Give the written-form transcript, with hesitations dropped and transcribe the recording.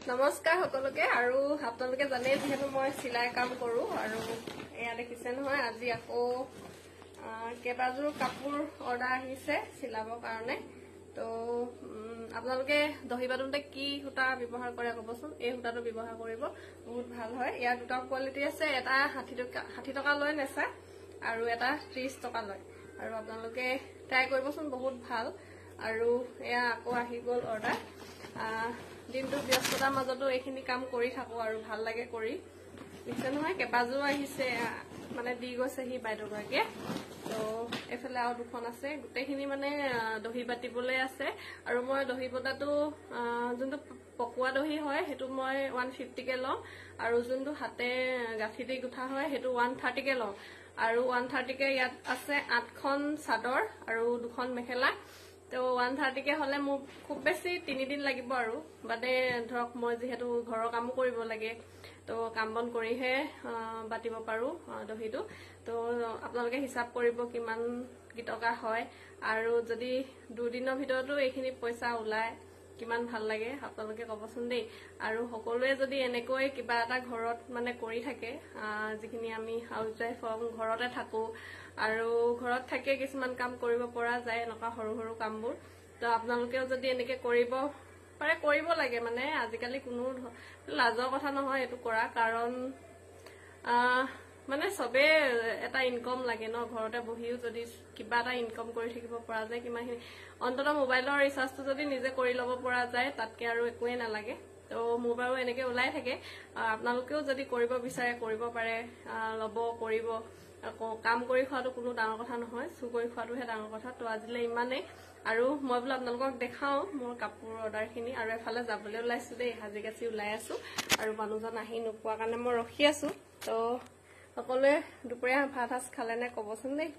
নমস্কাৰ সকলোকে আৰু আপোনালোকে জানে যেহেতু মই চিলাই কাম কৰো আৰু এয়া দেখিছে নহয় আজি আকৌ কেবাজোৰ কাপোৰ অৰ্ডাৰ আহিছে চিলাবৰ কাৰণে তো আপোনালোকে দহি বাটোতে কি সূতা ব্যৱহাৰ কৰে ক'বচোন এই সূতাটো ব্যৱহাৰ কৰিব বহুত ভাল হয় ইয়াৰ দুটা কোৱালিটি আছে এটা 60 টকা লয় নেচা আৰু এটা 30 টকা লয় আৰু আপোনালোকে ট্ৰাই কৰিবচোন বহুত ভাল আৰু এয়া আকৌ আহি গ'ল অৰ্ডাৰ দিনটো ব্যস্ততাৰ মাজতো এইখিনি কাম কৰি থাকো আৰু ভাল লাগে কৰি নিশ্চয় নহয় কেবাজোৰ আহিছে মানে দি গৈছে হি বাইদেউগৰাকীয়ে তো এফালে আৰু দুখন আছে গোটেইখিনি মানে দহি বাটিবলৈ আছে আৰু মই দহি বটাটো যোনটো পকোৱা দহি হয় সেইটো মই 150 কে লওঁ আৰু যোনটো হাতে গাঠি দি গুঠা হয় সেইটো 130 কে লওঁ আৰু 130 কে ইয়াত আছে 8খন চাদৰ আৰু 2খন মেখেলা তো 130 কে হলে মোক খুব বেছি 3 দিন লাগিব আৰু বাদে ধৰক মই যেহেতু ঘৰৰ কামো কৰিব লাগে তো কাম বন কৰিহে বাটিব পাৰো দহিটো তো আপোনালোকে হিসাব কৰিব কিমান কি টকা হয় আৰু যদি দুদিনৰ ভিতৰতো এইখিনি পইচা ওলাই কিমান ভাল লাগে আপোনালোকে ক'বচোন দেই আৰু সকলোৱে যদি এনেকৈ কিবা এটা ঘৰত মানে কৰি থাকে যিখিনি আমি হাউস ওয়াইফ ঘৰতে থাকো আৰু ঘৰত থাকে কিছুমান কাম কৰিব পৰা যায় এনেকা সৰু সৰু কামবোৰ তো আপোনালোকেও যদি এনেকে কৰিব পাৰে কৰিব লাগে মানে আজিকালি কোনো লাজৰ কথা নহয় এটো কৰা কাৰণ মানে সবে এটা ইনকাম লাগে ন ঘৰতে বহিও যদি কিবা এটা ইনকাম কৰি থাকিব পৰা যায় কিমানখিনি অন্তত মোবাইলৰ ৰিচাৰ্জটো যদি নিজে কৰি ল'ব পৰা যায় তাতকে আৰু একোৱে নালাগে তো মোৰ বাৰু এনেকে ওলাই থাকে আপোনালোকেও যদি কৰিব বিচাৰে কৰিব পাৰে ল'ব কৰিব আকৌ কাম কৰি খোৱাটো কোনো ডাঙৰ কথা নহয় চু কৰি খোৱাটোহে ডাঙৰ কথা তো আজিলে ইমানে আৰু মই বোলে আপোনালোকক দেখাও মোৰ কাপোৰ অৰ্ডাৰখিনি আৰু এফালে যাবলৈ ওলাইছো দেই হাজিগাছি ওলাই আছো আৰু মানুহজন আহি নোপোৱা কাৰণে মই ৰখি আছো তো সকলোৱে দুপৰীয়া ভাত সাজ খালে নে ক'বচোন দেই